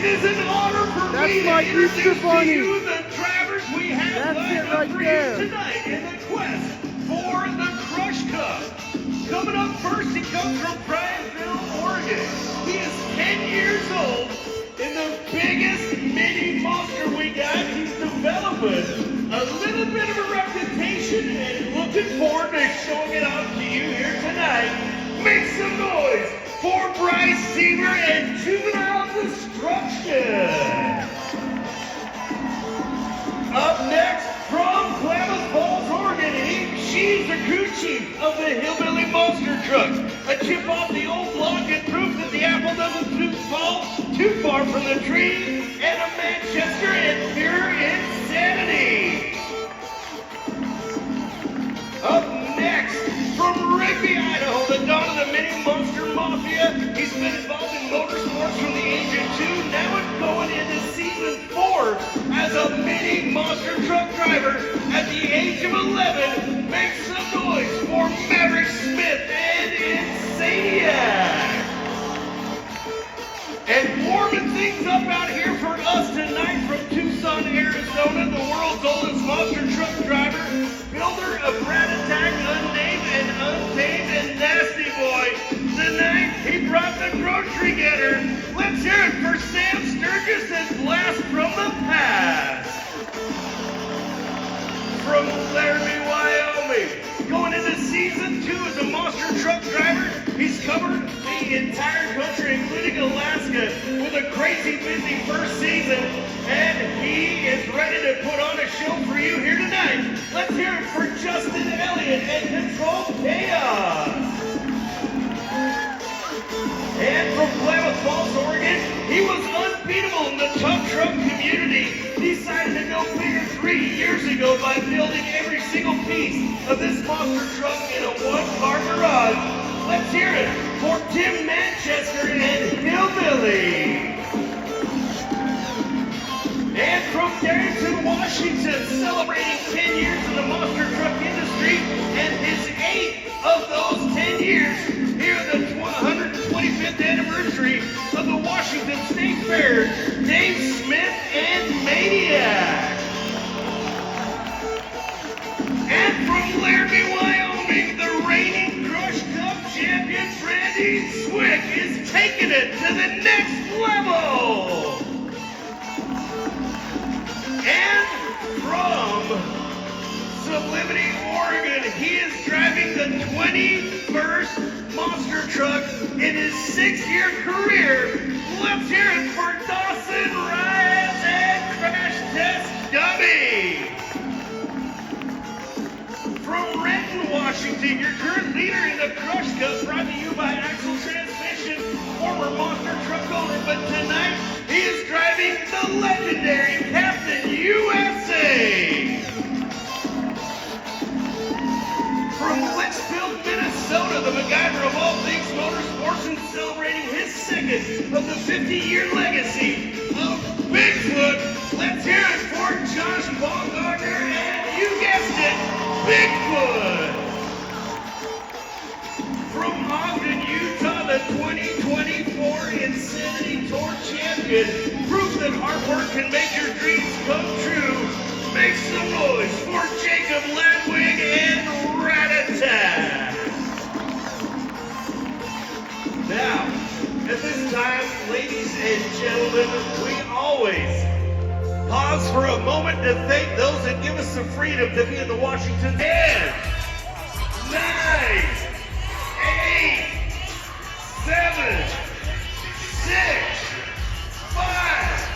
It is an honor for me to introduce to you the drivers we have lined up for you tonight in the quest for the Crush Cup. Coming up first, he comes from Puyallup, Oregon. He is 10 years old in the biggest mini monster we got. He's developing a little bit of a reputation and looking forward to showing it off to you here tonight. Make some noise for Bryce Seaver and Juvenile Destruction. Up next from Klamath Falls, Oregon, she's the crew chief of the Hillbilly Monster Truck. A chip off the old block and proof that the apple doesn't fall too far from the tree. And a Manchester and pure insanity. Up next from Rigby, Idaho, the dawn of the Mini Monster Mafia. He's been involved in motorsports from the age of 2, now it's going into season 4 as a mini monster truck driver. At the age of 11, make some noise for Maverick Smith and Insaniac. And warming things up out here for us tonight from Tucson, Arizona, the world's oldest monster truck driver, builder of Rat Attack, Unnamed and Untamed and Nasty Boy. Tonight, he brought the grocery getter. Let's hear it for Sam Sturgis and Blast from the Past. From Laramie, Wyoming, going into season 2 as a monster truck driver. He's covered the entire country, including Alaska, with a crazy busy first season, and he is ready to put on a show for you here tonight. Let's hear it for Justin Elliott and Control Chaos. And from Klamath Falls, Oregon, he was unbeatable in the tough truck community. Decided to go bigger 3 years ago by building every single piece of this monster truck in a one-car garage. Let's hear it for Tim Manchester and Hillbilly. And from Darrington, Washington, celebrating 10 years in the monster truck industry, and his 8th of those 10 years here at the 125th anniversary of the Washington State Fair, Dave Smith and Maniac. And from Laramie, Wyoming, the reigning Crush Cup champion, Brandy Swick, is taking it to the next level. And from Sublimity, Oregon, he is driving the 21st monster truck in his 6-year career. Let's hear it for Dawson Rise and Crash Test Dummy. From Renton, Washington, your current leader in the Crush Cup, brought to you by Axle Transmission, former monster truck owner, but tonight he is driving the legendary Captain USA. From Litchfield, Minnesota, the MacGyver of all things motorsports, and celebrating his 2nd of the 50-year legacy of Bigfoot. Let's hear it for Josh Baumgartner and, you guessed it, Bigfoot. From Ogden, Utah, the 2024 Insanity Tour champion, proof that hard work can make your dreams come true. Make some noise for Jacob Ladwig and Rat Attack. Now, at this time, ladies and gentlemen, we always pause for a moment to thank those that give us the freedom to be in the Washington 10, 9, 8, 7, 6, 5.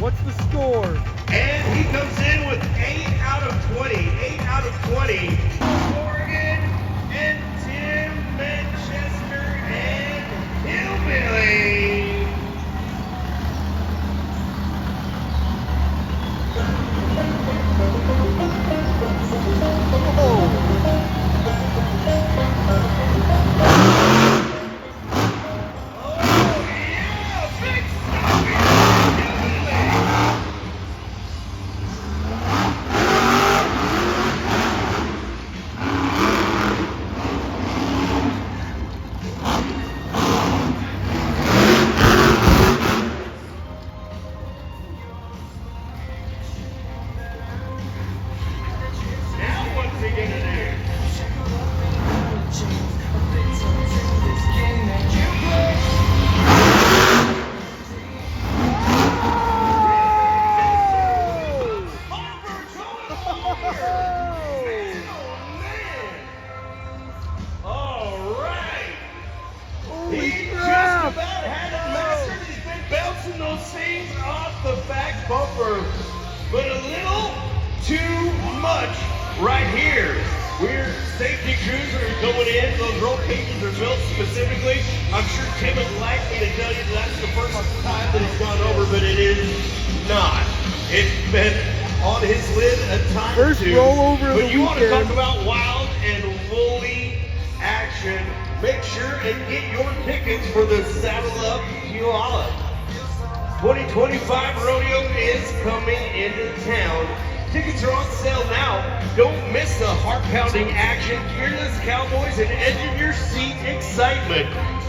What's the score? And he comes in with 8 out of 20. 8 out of 20. Morgan and Tim Manchester and Hillbilly. Those things off the back bumper, but a little too much right here. Weird safety crews are going in. Those roll cages are built specifically. I'm sure Tim would like me to tell you that's the first time that it's gone over, but it is not. It's been on his lid a time or two. First rollover of the But you want to weekend. talk about wild and woolly action? Make sure and get your tickets for the Saddle Up Puyallup. 2025 rodeo is coming into town. Tickets are on sale now. Don't miss the heart-pounding action, fearless cowboys, and edge-of-your-seat excitement.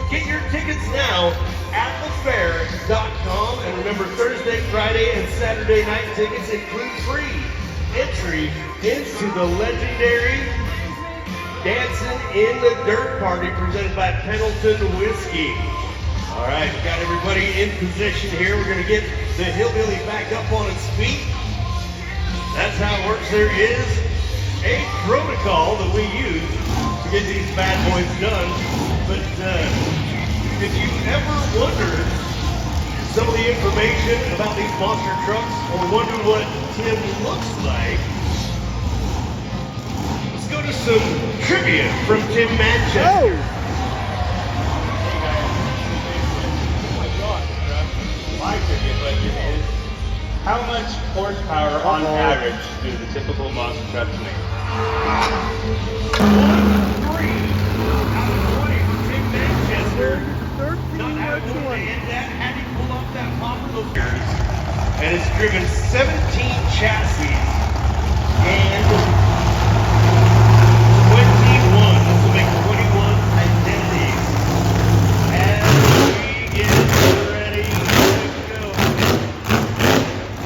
Get your tickets now at thefair.com. And remember, Thursday, Friday, and Saturday night tickets include free entry into the legendary Dancing in the Dirt Party presented by Pendleton Whiskey. All right, we got everybody in position here. We're going to get the Hillbilly back up on its feet. That's how it works. There is a protocol that we use to get these bad boys done. But if you ever wondered some of the information about these monster trucks or wonder what Tim looks like, let's go to some trivia from Tim Manchester. Oh! My trivia question is, how much horsepower on average do the typical monster trucks make? 1-3 out of 20 for Tim Manchester. Not having one to end that, had to pull off that popper and it's driven 17 chassis and 21. This will make 21 identities. As we get ready to go.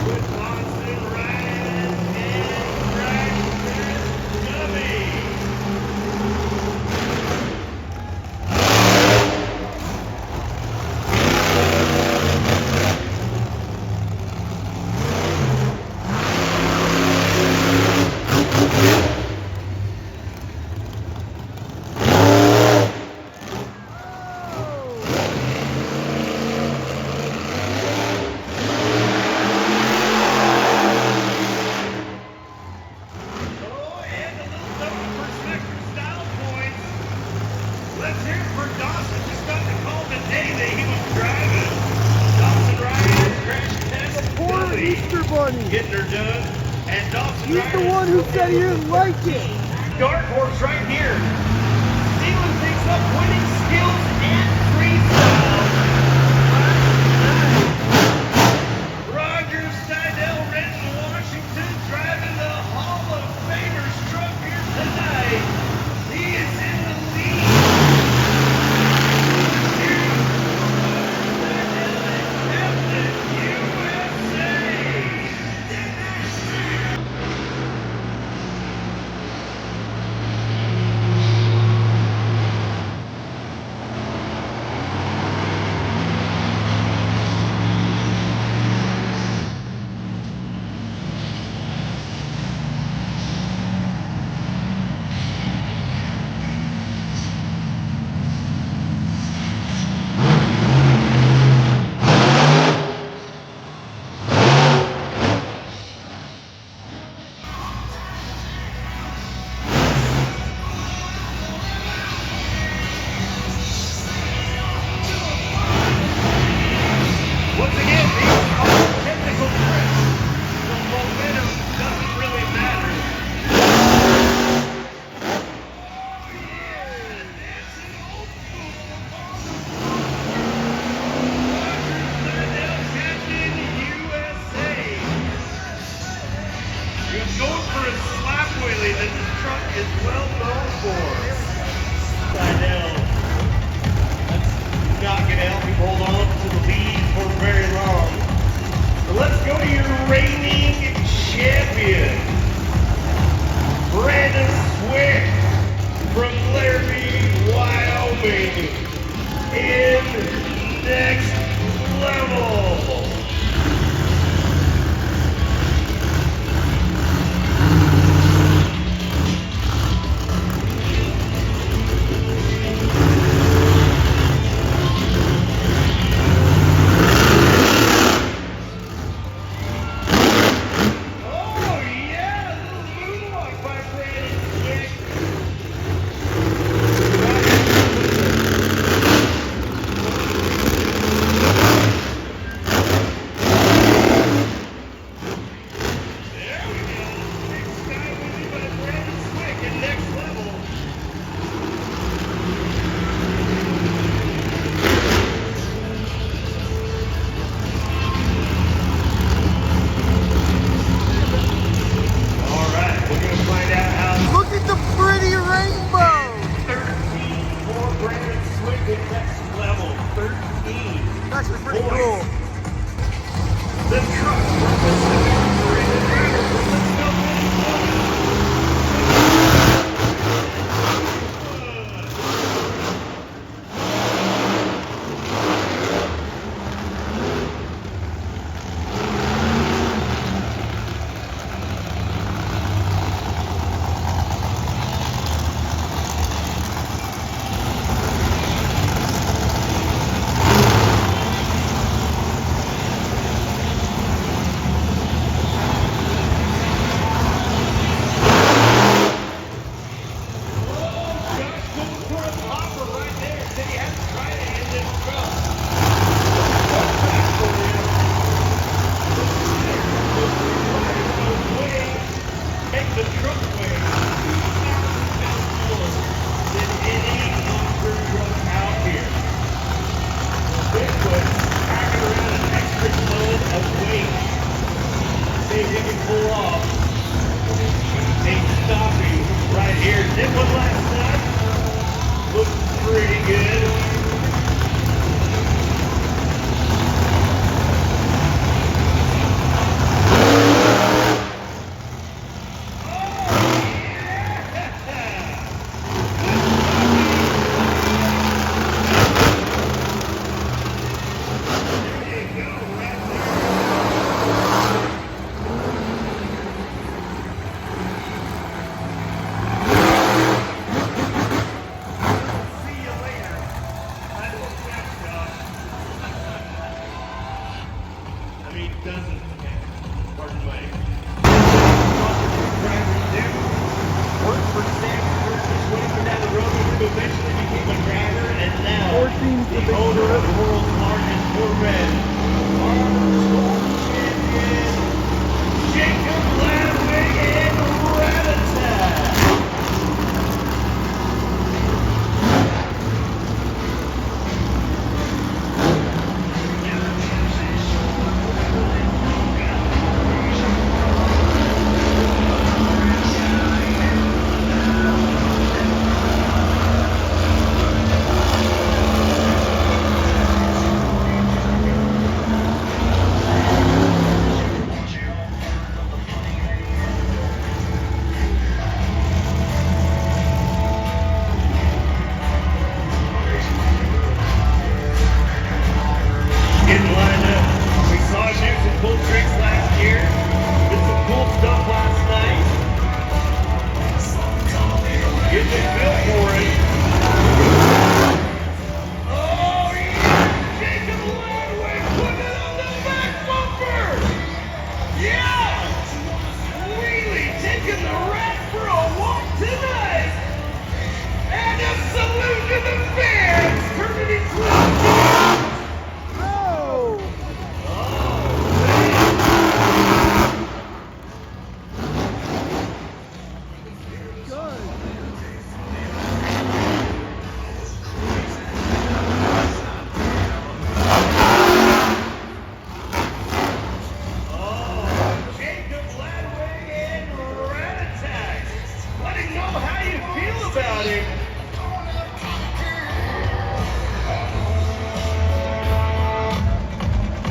With Austin Ryan and Braxton Dummy. Let's hear it for Dawson. Just got the call today that he was driving. Dawson Ryan crash test. Poor Easter Bunny. Getting her done. And Dawson He's Ryan the one who said he didn't like it. Dark horse right here. Steven picks up winning skills and freestyle. Roger Seidel, Renton, Washington, driving the Hall of Famers truck here tonight. He is in the lead. the truck from the owner-operated driver from the Snow Minnesota.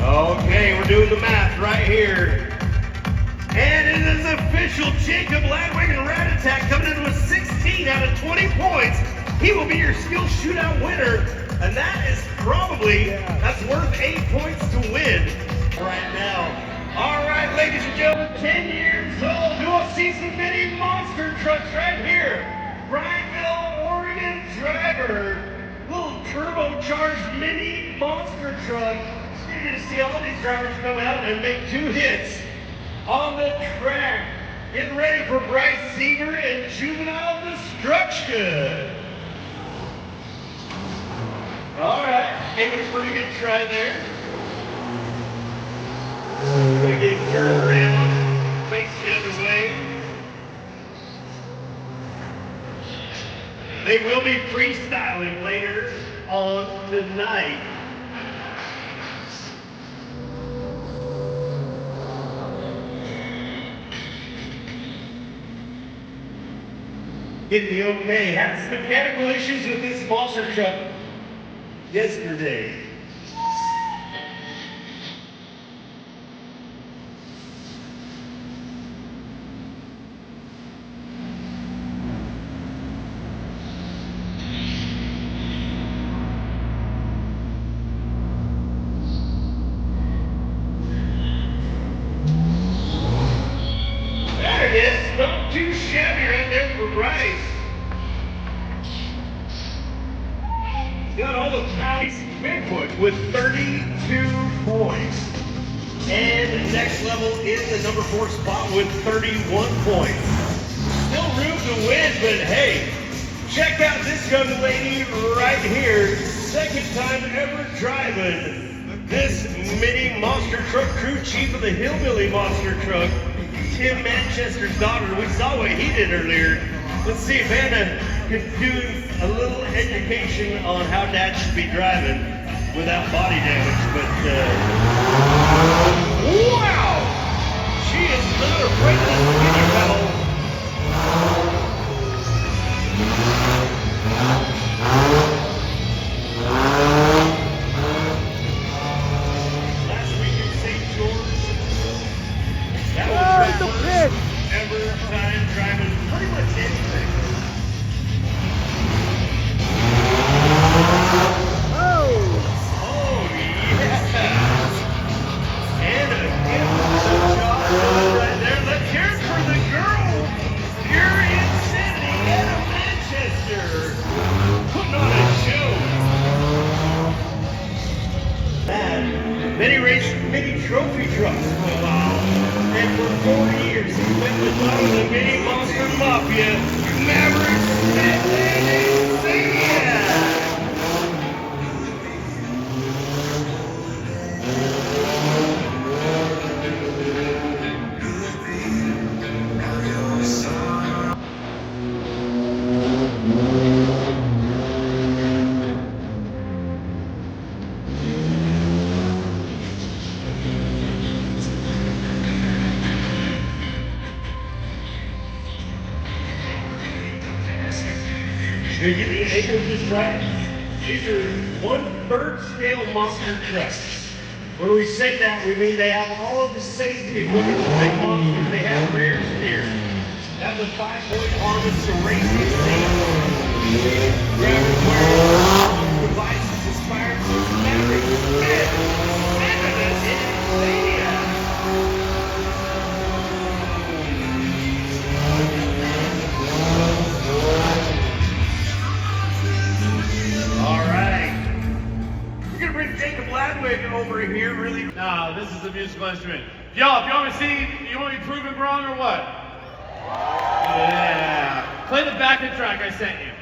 Okay, we're doing the math right here. And it is official. Jacob Ladwig Rat Attack coming in with 16 out of 20 points. He will be your skill shootout winner. And that is probably, that's worth 8 points to win right now. All right, ladies and gentlemen, 10 years old, dual season mini monster trucks right here. Bryantville, Oregon driver. Little turbocharged mini monster truck. You're going to see all these drivers come out and make 2 hits on the track. Getting ready for Bryce Seaver and Juvenile Destruction. All right, gave it a pretty good try there. Gonna get turned around, face the other way. They will be freestyling later on tonight. Getting the okay. Had some mechanical issues with this monster truck yesterday. Bigfoot with 32 points. And next level in the number 4 spot with 31 points. Still room to win, but hey, check out this young lady right here. Second time ever driving this mini monster truck, crew chief of the Hillbilly Monster Truck, Tim Manchester's daughter. We saw what he did earlier. Let's see if Anna can do a little education on how Dad should be driving without body damage. But wow, she is not afraid of that skinny pedal. Last week in St. George, that was the first ever time driving pretty much anything. Oh yeah. And again, good job right there. Let's hear it for the girl. You're insanity, Anna Manchester. Putting on a show. Man, many raced mini trophy trucks for a while. And for 4 years, he went with one of the mini monster mafia, Maverick Did you get the acres just right? These are 1/3 scale monster trucks. When we say that, we mean they have all of the safety equipment for big monsters. They have rear steers. Have the 5-point harness to race the seat. Drivers wear devices inspired from Maverick. Over here, really? No, this is a musical instrument. Y'all, if you want me to sing, you want me to prove it wrong or what? Yeah. Play the backing track I sent you.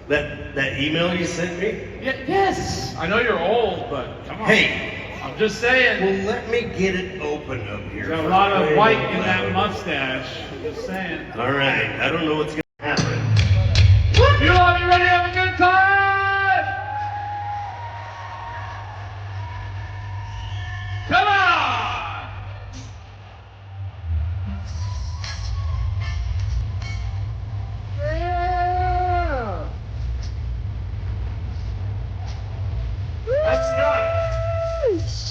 That email you sent me? Yes. I know you're old, but come on. Hey. I'm just saying. Well, let me get it open up here. There's a lot of white in that mustache. I'm just saying. All right. I don't know what's going to happen. You all be ready to have a good time? Come on! Yeah!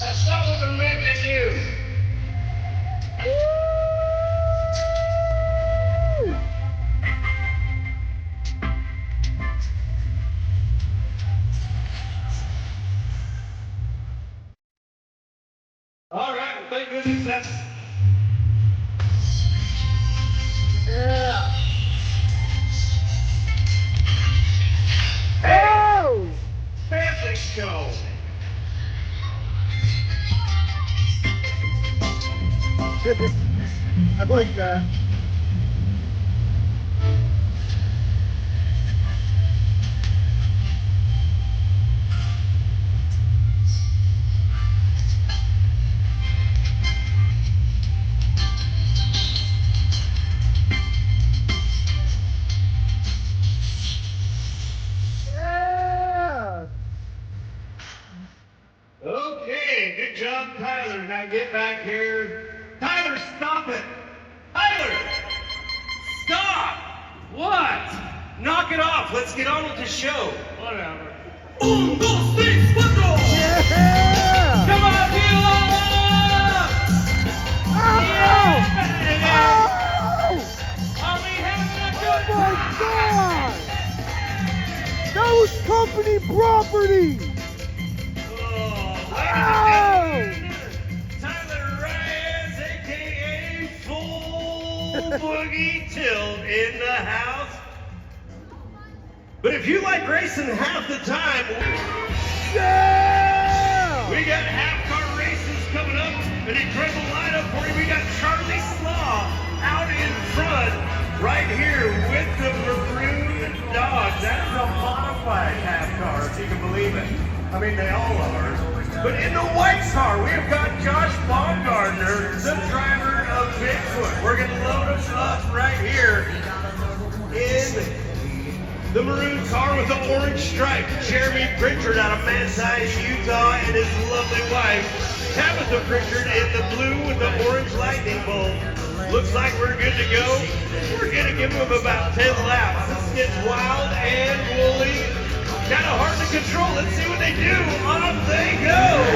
That's not what the men do. All right, thank goodness that's... Yeah. Oh! Family show. I like that. Okay, good job, Tyler. Now get back here. Tyler, stop it! Tyler! Stop! What? Knock it off. Let's get on with the show. Whatever. 1, 2, 3, 4! Yeah! Come on, Puyallup! Oh! Yeah! Oh! Are we having a good Oh my God! That was company property! Tyler Reyes, a.k.a. Full Boogie Tilt in the house. But if you like racing half the time... Yeah! We got half-car races coming up. An incredible lineup for you. We got Charlie Slaw out in front right here with the maroon dog. That's a modified half-car, if you can believe it. I mean, they all are. But in the white car, we have got Josh Baumgartner, the driver of Bigfoot. We're going to load him up right here in the maroon car with the orange stripe. Jeremy Pritchard out of Manti, Utah, and his lovely wife, Tabitha Pritchard, in the blue with the orange lightning bolt. Looks like we're good to go. We're going to give them about 10 laps. This gets wild and woolly. Kind of hard to control. Let's see what they do. On they go.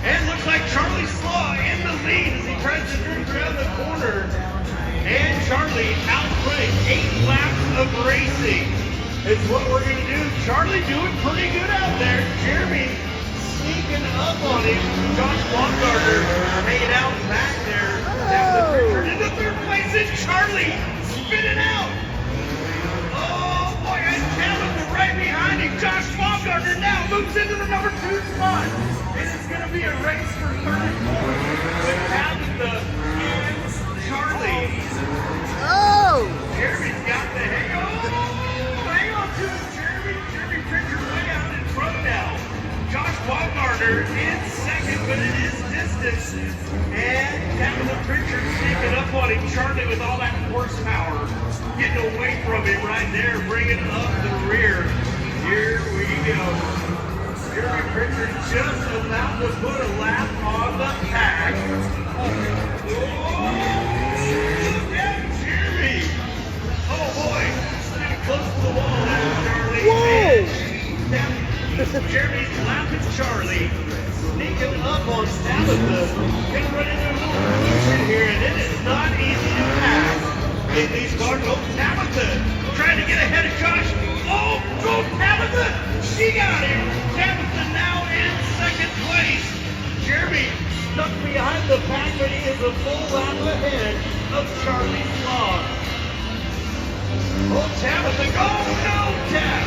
And looks like Charlie Slaw in the lead as he tries to drift around the corner. And Charlie outplayed 8 laps of racing. It's what we're going to do. Charlie doing pretty good out there. Jeremy sneaking up on him. Josh Baumgartner hanging out back there. In the third place is Charlie spinning out. Oh boy, and Tabitha right behind him. Josh Baumgartner now moves into the number 2 spot. And it's going to be a race for 34 with Tabitha and Charlie. Oh! Jeremy's got the hang on to it, Jeremy Pritchard way out in front now. Josh Baumgartner in second, but it is distance. And Tabitha Pritchard sneaking up on him. Charlie with all that horsepower getting away from him right there, bringing up the rear. Here we go. Jeremy Pritchard just about to put a lap on the pack. Oh boy, getting close to the wall there, Charlie. Whoa! Jeremy's lapping Charlie, sneaking up on Tabitha. Gonna run into a little collision here, and it is not easy to pass in these cars. Oh, Tabitha trying to get ahead of Josh. Oh, go Tabitha! She got him. Tabitha now in second place. Jeremy stuck behind the pack, but he is a full lap ahead of Charlie Slaw. Oh, Tabitha, oh no, Tab!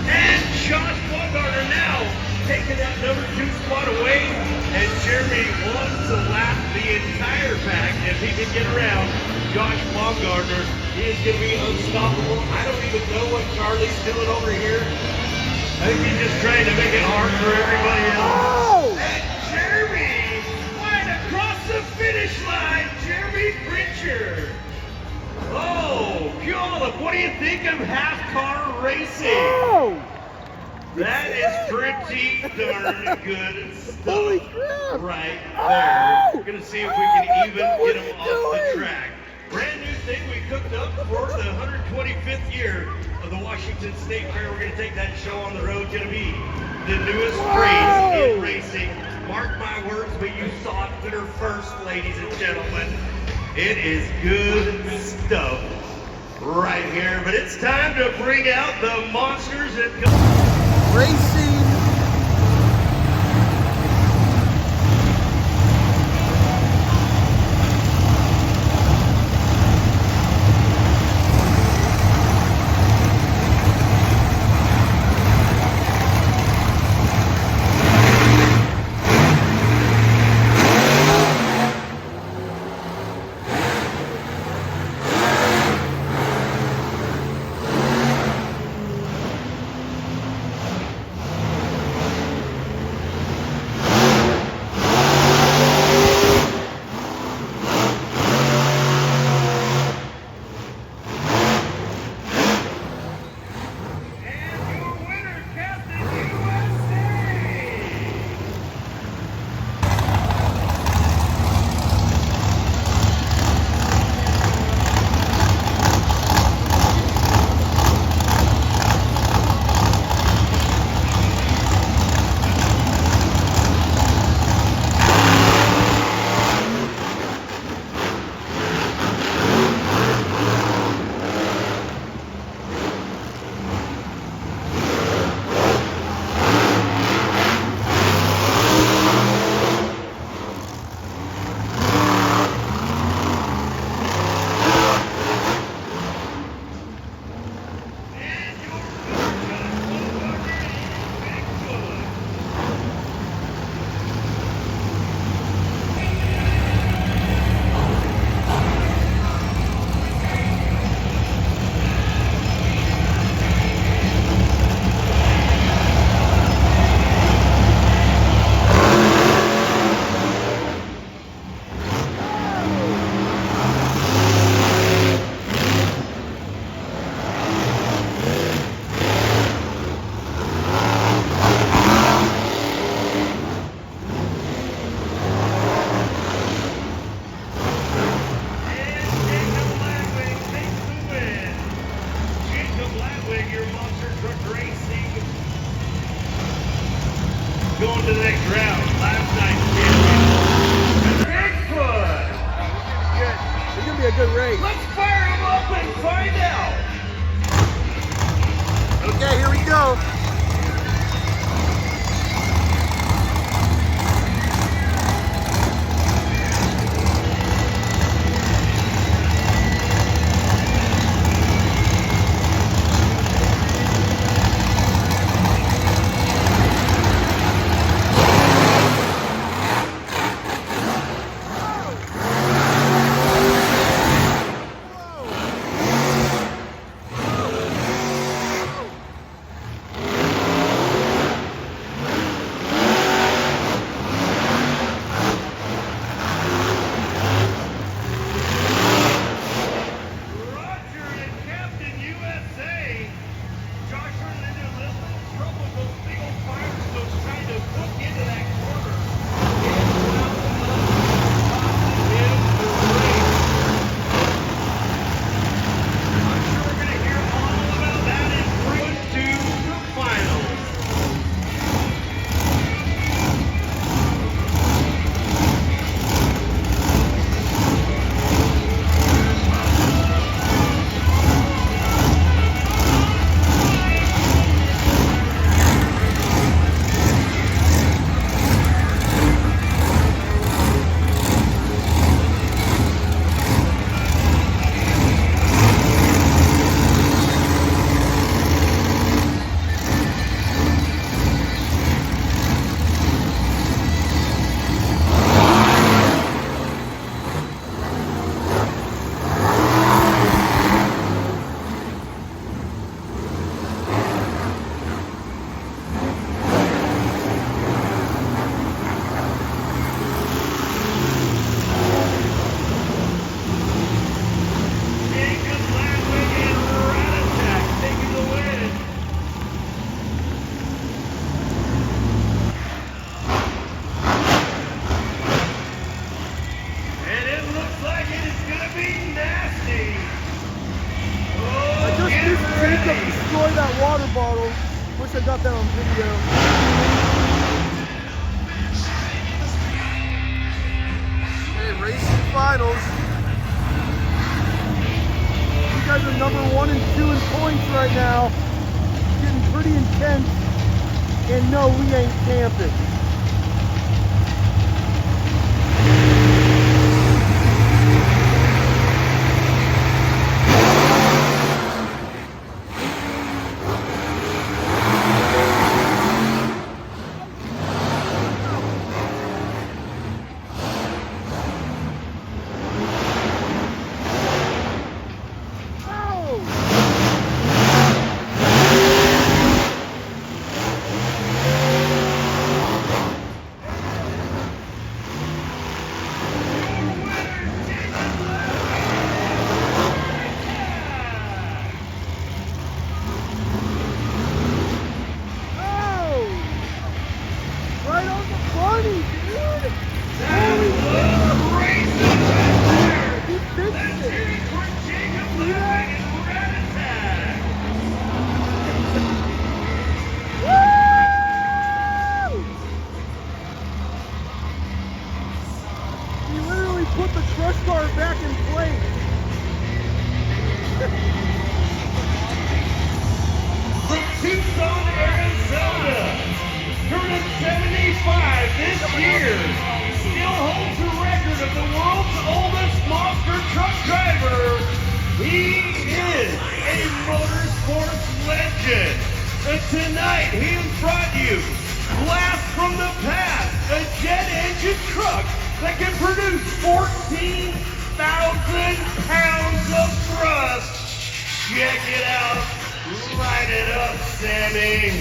And Josh Baumgartner now taking that number 2 spot away. And Jeremy wants to lap the entire pack if he can get around Josh Baumgartner. He is going to be unstoppable. I don't even know what Charlie's doing over here. I think he's just trying to make it hard for everybody else. Oh! And Jeremy flying across the finish line, Jeremy Pritchard. Oh, Puyallup, what do you think of half-car racing? Oh! That is pretty darn good stuff. Holy crap! Right there. Oh! We're going to see if we can even what get are them you off the doing? track. Brand new thing we cooked up for the 125th year of the Washington State Fair. We're going to take that show on the road. Going to be the newest craze in racing. Mark my words, but you saw it here first, ladies and gentlemen. It is good stuff right here. But it's time to bring out the monsters and Racing. that water bottle. Wish I got that on video. Hey, racing finals. You guys are number 1 and 2 in points right now. It's getting pretty intense. And no, we ain't camping. Put the crush bar back in place. From Tucson, Arizona, turning 75 this year, still holds the record of the world's oldest monster truck driver. He is a motorsports legend. And tonight he has brought you Blast from the Past, a jet engine truck that can produce 14,000 pounds of thrust. Check it out. Light it up, Sammy.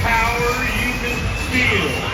Power you can feel.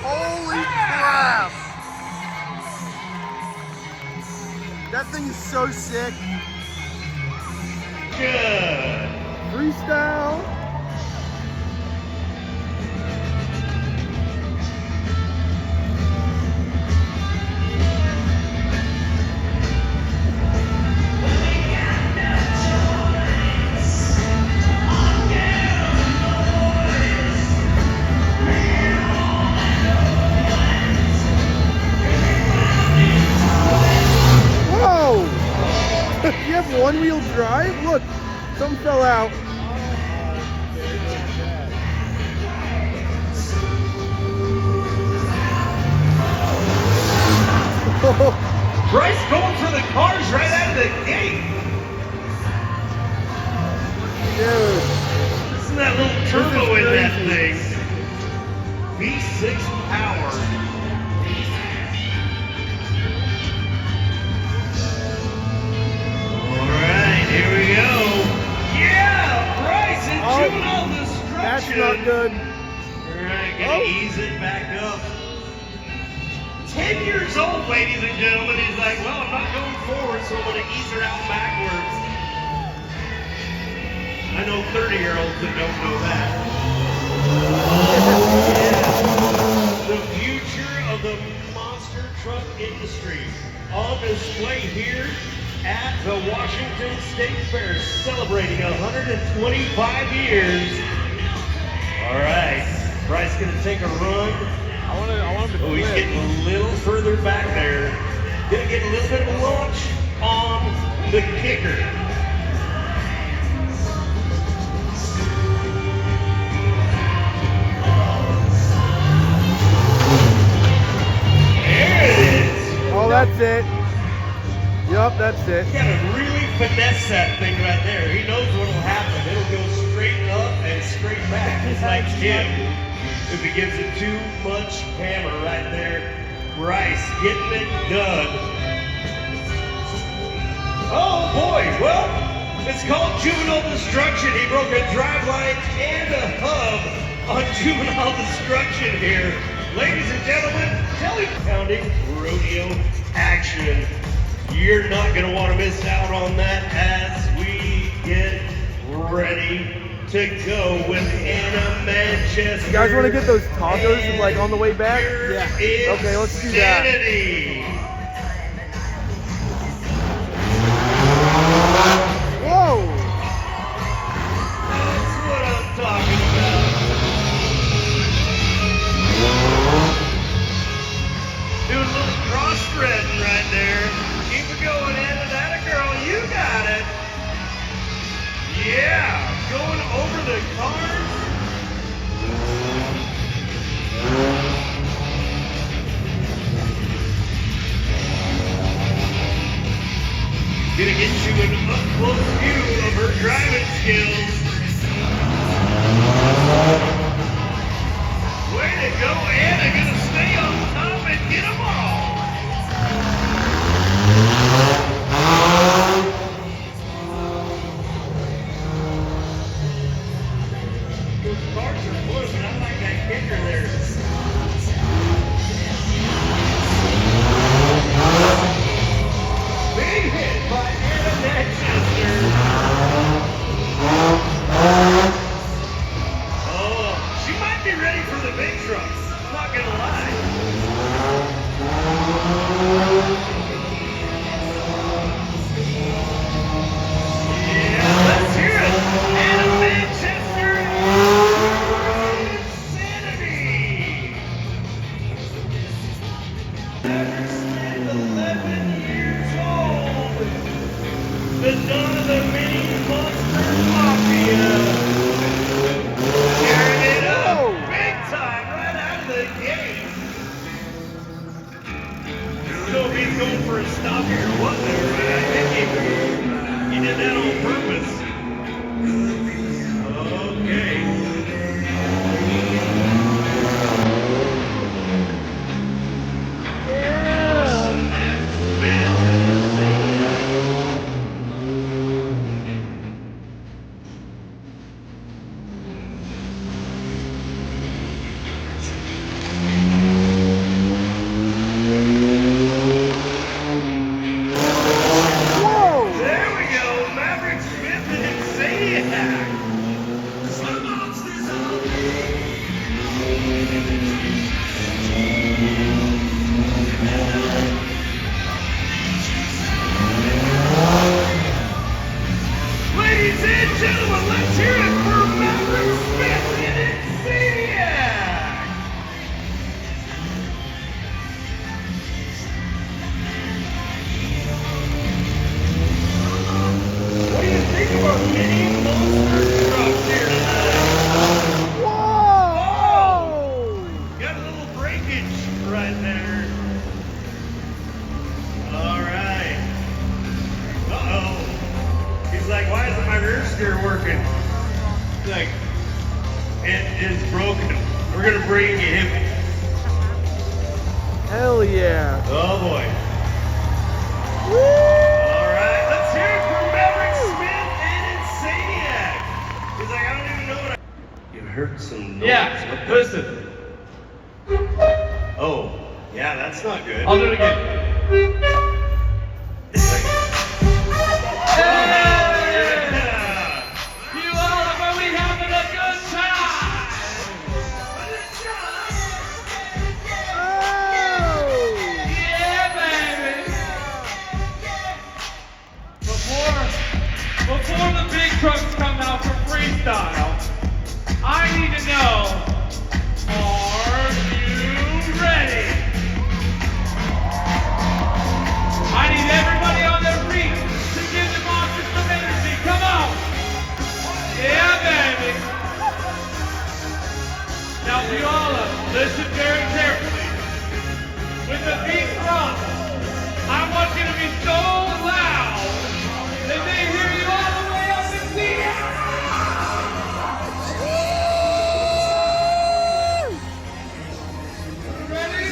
Holy crap! That thing is so sick. Good. Freestyle. You have one-wheel drive? Look, something fell out. Bryce going for the cars right out of the gate. Dude. Isn't that little turbo in that thing? V6 power. Here we go. Yeah, Bryce and juvenile destruction. That's not good. All right, gonna ease it back up. 10 years old, ladies and gentlemen. He's like, well, I'm not going forward, so I'm gonna ease her out backwards. I know 30-year-olds that don't know that. Yeah. The future of the monster truck industry. celebrating 125 years. All right, Bryce gonna take a run. I want him to Oh, he's flip. getting a little further back there. Gonna get a little bit of launch on the kicker. There it is. Oh, that's it. Yup, that's it. He's gotta really finesse that thing right there. He knows what'll happen. It'll go straight up and straight back. It's like him. If he gives it too much hammer right there. Bryce getting it done. Oh boy, well, it's called juvenile destruction. He broke a drive line and a hub on juvenile destruction here. Ladies and gentlemen, pounding rodeo action. You're not going to want to miss out on that as we get ready to go with Anna Manchester. You guys want to get those tacos like on the way back? Yeah. Okay, let's do that. Insanity. Whoa! That's what I'm talking about. Doing a little cross threading right there. Keep it going, Anna. That a girl. You got it. Yeah. Going over the cars. Gonna get you an up-close view of her driving skills. Way to go, Anna. Gonna stay on top and get them all. Those cars are moving. I like that kicker there. Big hit by Anna Manchester. Oh, she might be ready for the big trucks. I'm not gonna lie. Yeah, let's hear it. Anna Manchester. Insanity. Never 11 years old. The dawn of the mini monster mafia. Tearing it up big time right out of the gate. So if he's going for a stop here or what there, but I think he did that on purpose. Okay. There we go, Maverick Smith and Insaniac. Ladies and gentlemen, let's hear it for Maverick Smith and Insaniac. What do you think of our mini monster trucks here tonight? Whoa! Got a little breakage right there. All right. Uh-oh. He's like, why isn't my rear steer working? He's like, it is broken. We're gonna bring him. Hell yeah! Oh boy. Woo! All right, let's hear it for Maverick Smith and Insaniac. He's like, I don't even know what I... You heard some noise. Yeah, listen. Oh, yeah, that's not good. I'll do it again. Yeah. Puyallup, are we having a good time? Oh! Yeah, baby. Before the big Listen very carefully. When the beat drops, I want you to be so loud that they hear you all the way up in Puyallup. Ready?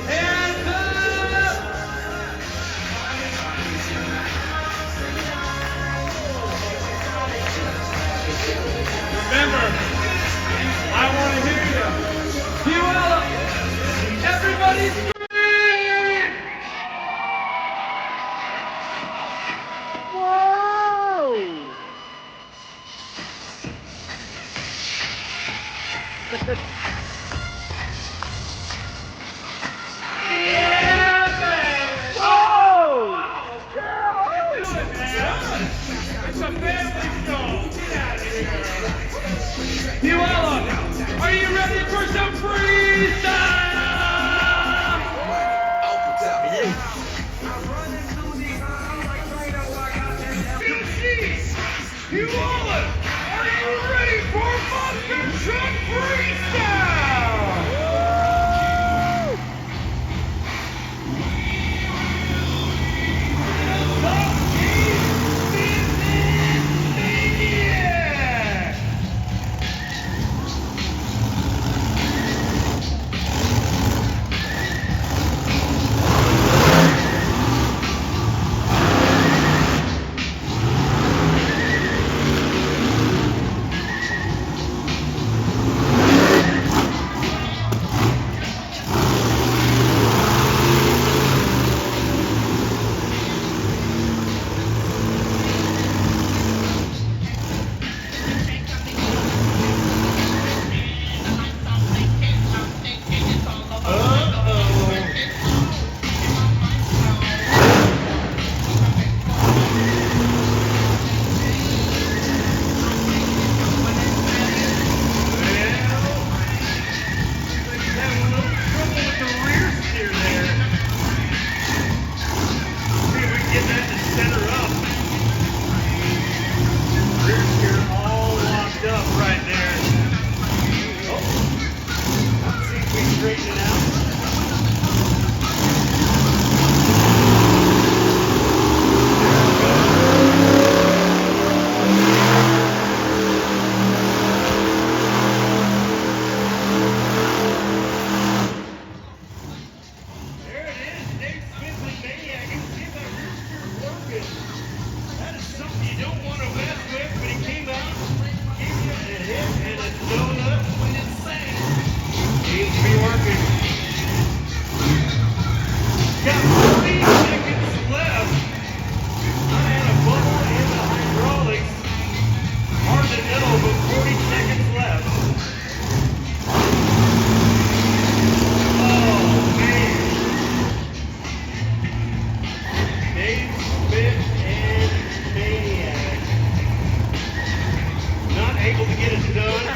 Hands up! Remember, I want to hear you. Puyallup, everybody scream! Yeah, baby! It's a family show. Get out of here. Puyallup, are you ready for some freestyle? Puyallup, are you ready for Monster Truck Freestyle?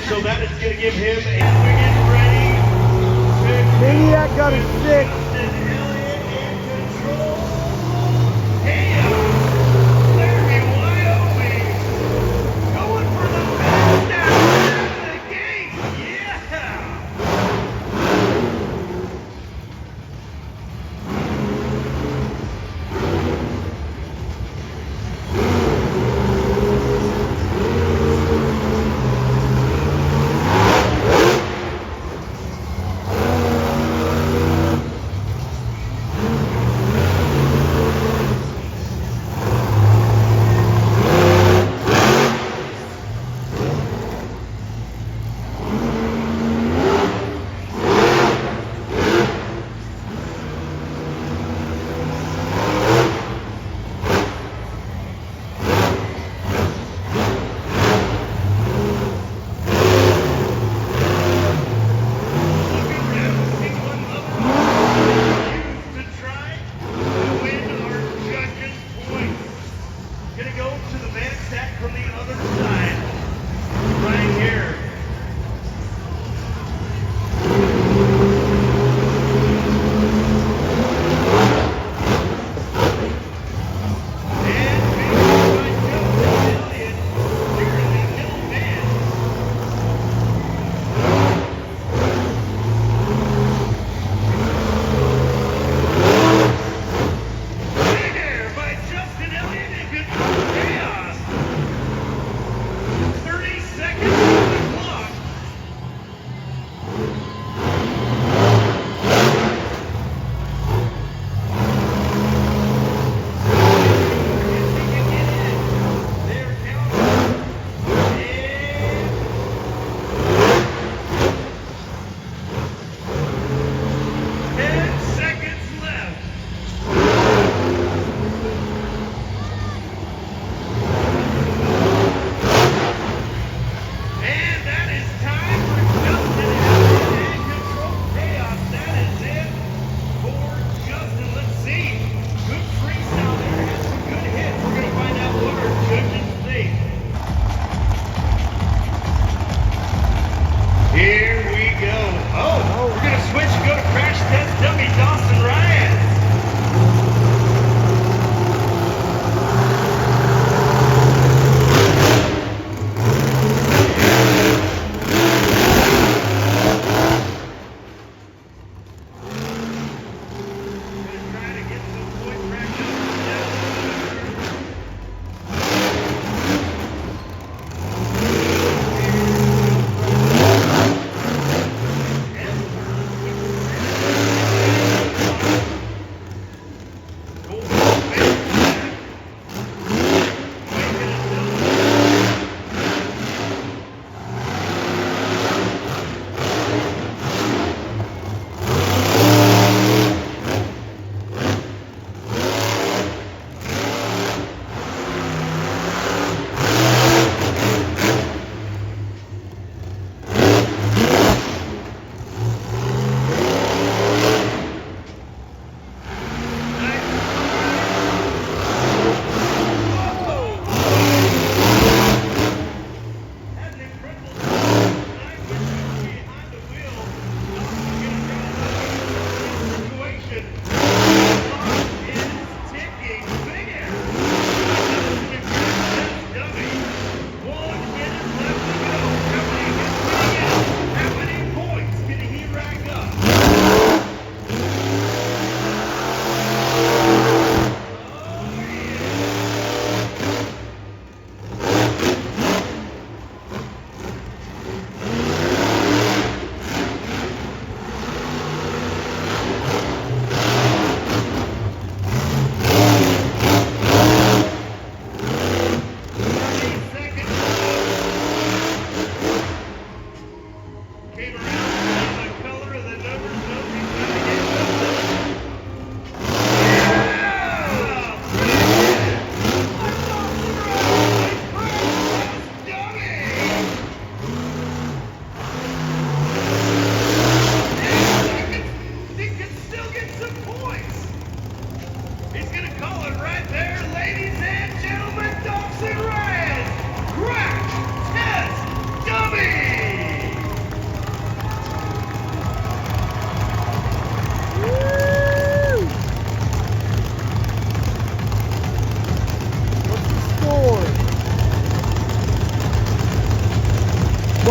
So that is going to give him a get ready. Maniac got a 6.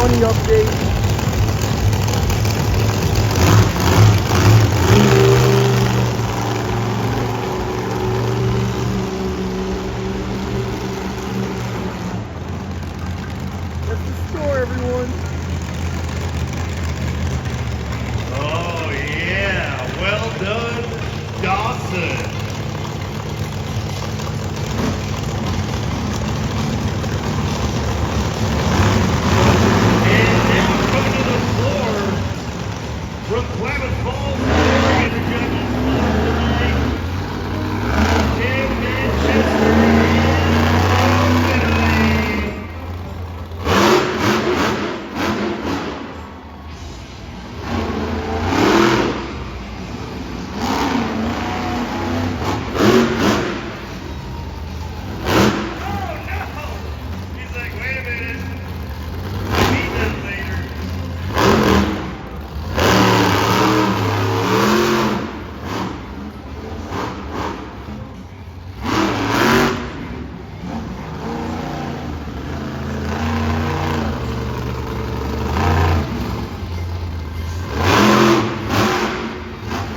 Bunny update. That's the store, everyone. Oh, yeah. Well done, Dawson. And now coming to the floor from Klamath Falls, Oregon, the judges tonight, Tim Manchester and Italy. He's like, wait a minute. I'll need that later.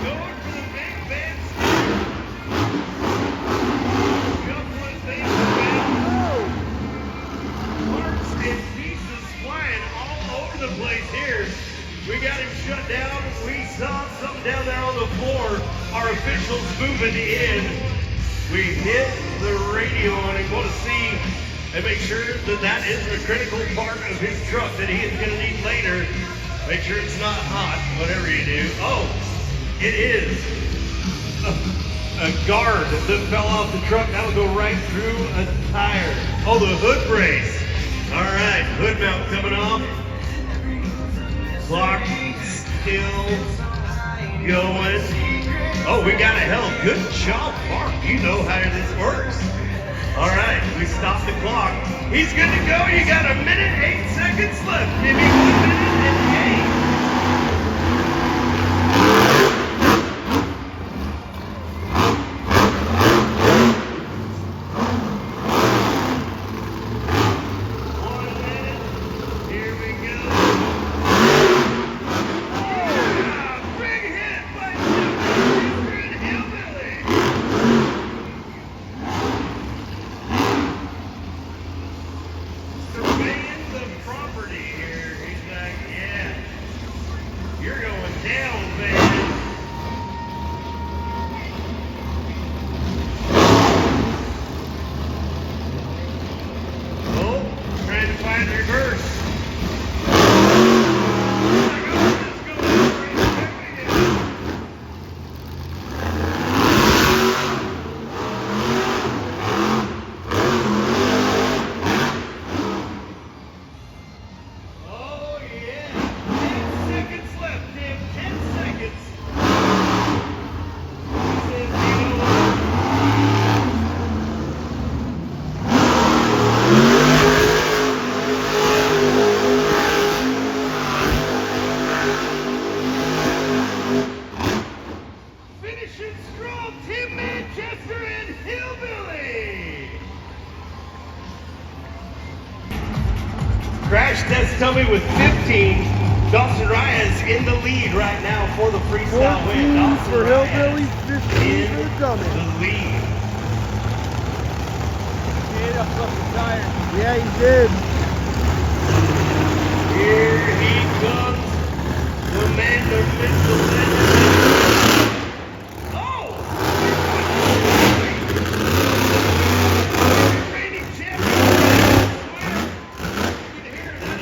Going for the big bend steer. Shuffling things around. Parts and pieces flying all over the place here. We got him shut down. We saw something down there on the floor. Our officials moving in. We hit the radio on him. Want to see and make sure that that isn't a critical part of his truck that he is going to need later. Make sure it's not hot, whatever you do. Oh, it is a guard that fell off the truck. That'll go right through a tire. Oh, the hood brace. All right, hood mount coming off. Clock still going. Oh, we got a help. Good job, Mark. You know how this works. All right, we stopped the clock. He's good to go. You got 1 minute, 8 seconds left. Give me 1 minute and 8. Here we go. Yeah, big hit by Jim Hillbilly. Surveying the property here. He's like, yeah, you're going down, man. Oh, trying to find reverse. Oh yeah, 10 seconds left, Tim. 10 seconds. He says, you know what? Finishing strong, Tim Manchester and Hillbilly. Crash test dummy with 15. Dawson Reyes in the lead right now for the freestyle win. 14 Dawson for Reyes Hillbillies, 15 in for the dummy. the lead. Yeah, he did. Here he comes, the man, the myth, the legend. Oh! Reigning champion. You can hear that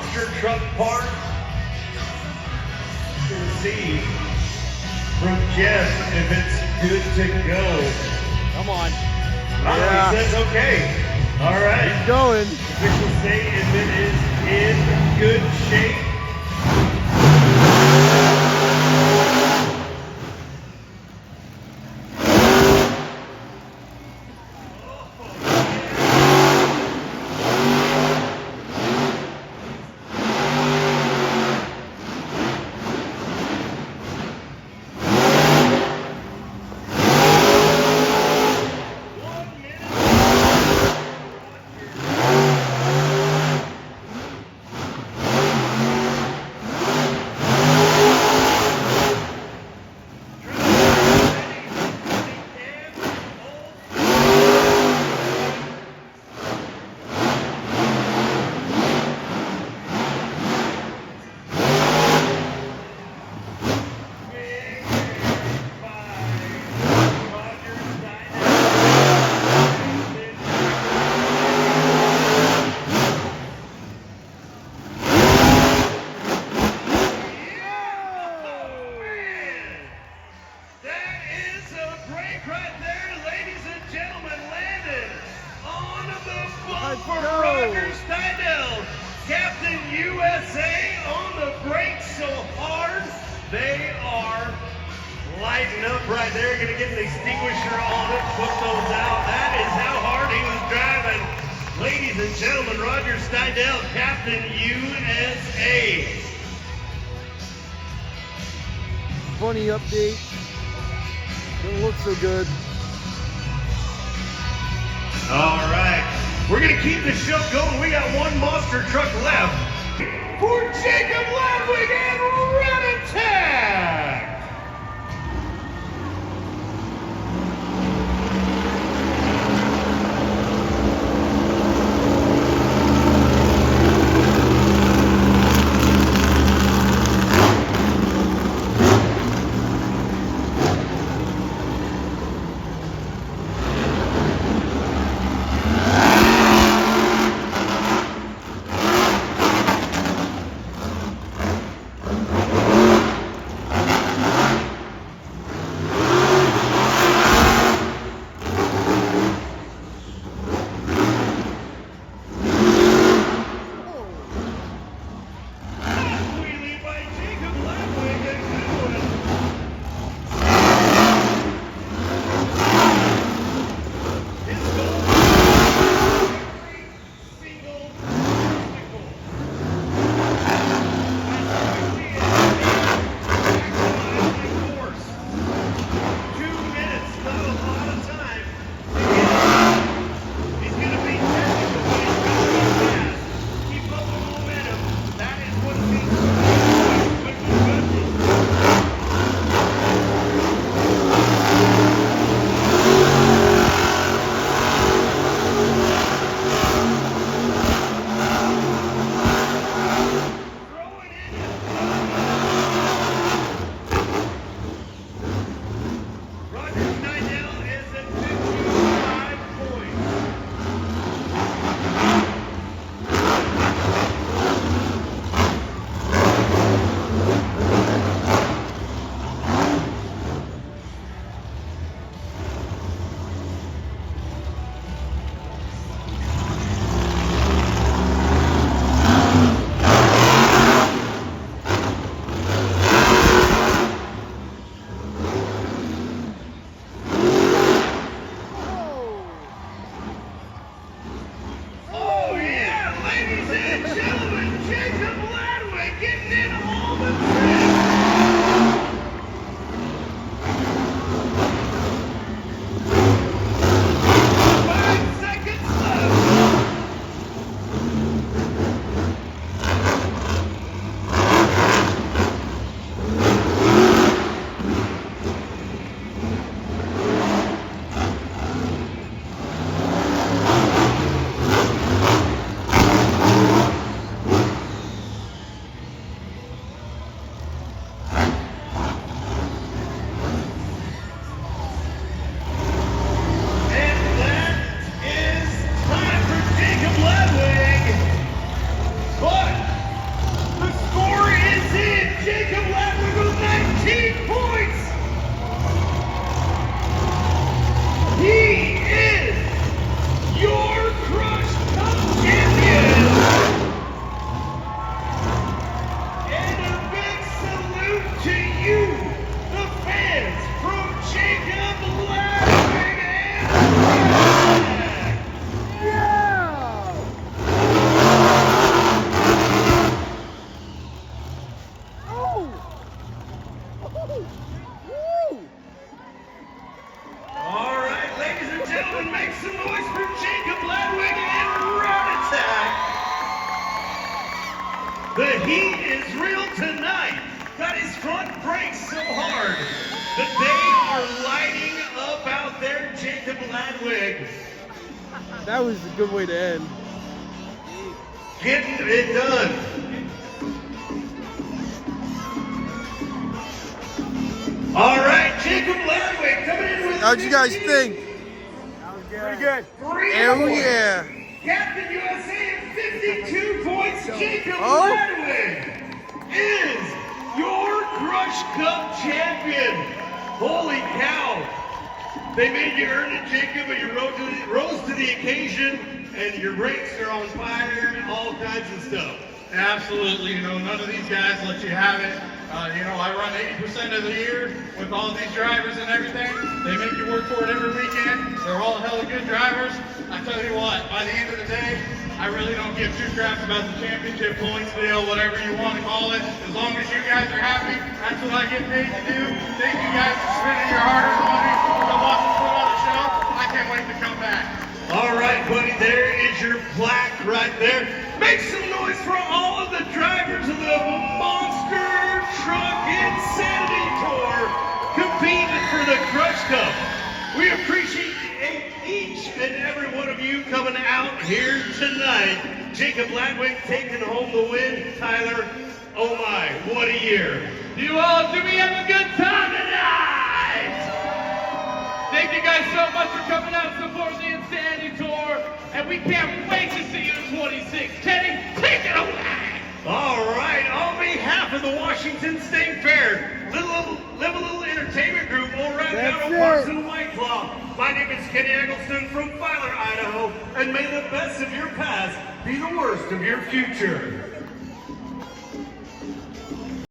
monster truck part. Gonna see from Jeff if it's good to go. Come on. Oh, Yeah. he says okay. All right. He's going. Officials say if it is in good shape. Captain USA on the brakes so hard, they are lighting up right there. Gonna get an extinguisher on it, put those out. That is how hard he was driving. Ladies and gentlemen, Roger Steidel, Captain USA. Funny update. Doesn't look so good. All right. We're going to keep the show going. We got one monster truck left for Jacob Ledwig and Red Attack. The heat is real tonight. Got his front brakes so hard that they are lighting up out there, Jacob Ladwig. That was a good way to end. Getting it done. All right, Jacob Ladwig coming in with How'd you guys 15. think? Pretty good. Oh yeah. Captain USA at 52 points, Jacob Oh. Ladwig is your Crush Cup champion. Holy cow. They made you earn it, Jacob, but you rose to the occasion, and your brakes are on fire and all kinds of stuff. Absolutely, you know, none of these guys let you have it. You know, I run 80% of the year with all these drivers and everything. They make you work for it every weekend. They're all hella good drivers. I tell you what, by the end of the day, I really don't give two craps about the championship points deal, whatever you want to call it. As long as you guys are happy, that's what I get paid to do. Thank you guys for spending your hard-earned money to watch us put on the show. I can't wait to come back. All right, buddy, there is your plaque right there. Make some noise for all of the drivers of the Monster Truck Insanity Tour competing for the Crush Cup. We appreciate each and every one of you coming out here tonight. Jacob Ladwig taking home the win. Tyler, oh my, what a year. You all, do we have a good time tonight? Thank you guys so much for coming out and supporting the Insanity Tour, and we can't wait to see you in 26. Kenny, take it away! All right, on behalf of the Washington State Fair, Live a Little Entertainment Group, all right out of Parson White Claw. My name is Kenny Eggleston from Puyallup, Idaho, and may the best of your past be the worst of your future.